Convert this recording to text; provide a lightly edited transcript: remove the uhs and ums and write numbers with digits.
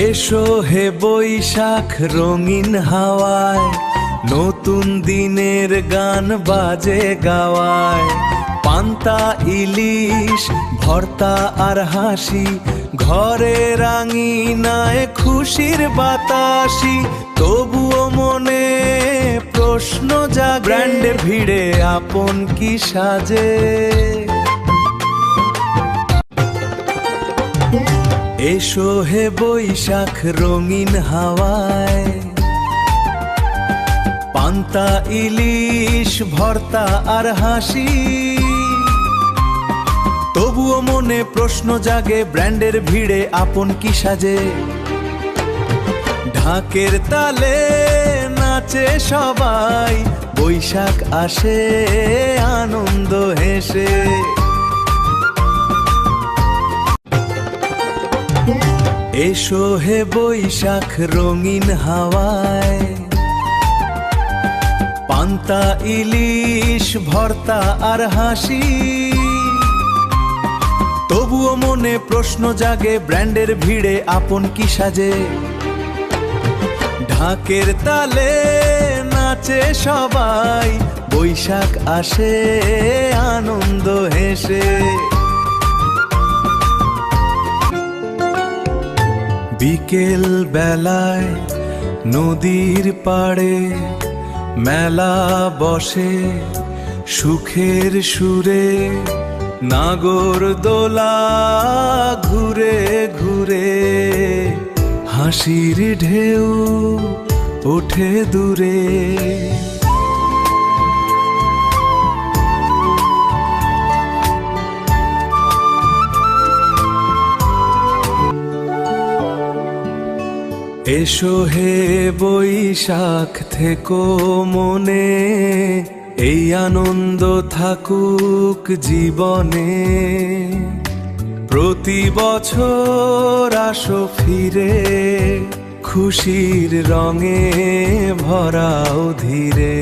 এসো হে বৈশাখ রঙিন হাওয়ায়, নতুন দিনের গান বাজে গাওয়ায়। পান্তা ইলিশ ভর্তা আর হাসি, ঘরে রাঙিনায় খুশির বাতাসি। তবুও মনে প্রশ্ন জাগে, ব্র্যান্ডের ভিড়ে আপন কি সাজে। এসো হে বৈশাখ রঙিন হাওয়ায়, পান্তা ইলিশ ভর্তা আর হাসি। তবুও মনে প্রশ্ন জাগে, ব্র্যান্ডের ভিড়ে আপন কি সাজে। ঢাকের তালে নাচে সবাই, বৈশাখ আসে আনন্দ হেসে। এসো হে বৈশাখ রঙিন হাওয়ায়, পান্তা ইলিশ ভর্তা আর হাসি। তবুও মনে প্রশ্ন জাগে, ব্র্যান্ডের ভিড়ে আপন কি সাজে। ঢাকের তালে নাচে সবাই, বৈশাখ আসে আনন্দ হেসে। বিকেল বেলায় নদীর পাড়ে মেলা বসে সুখের সুরে। নাগর দোলা ঘুরে ঘুরে, হাসির ঢেউ ওঠে দূরে। এসো হে বৈশাখ থেকো মনে, এই আনন্দ থাকুক জীবনে। প্রতি বছর আসো ফিরে, খুশির রঙে ভরাও ধীরে।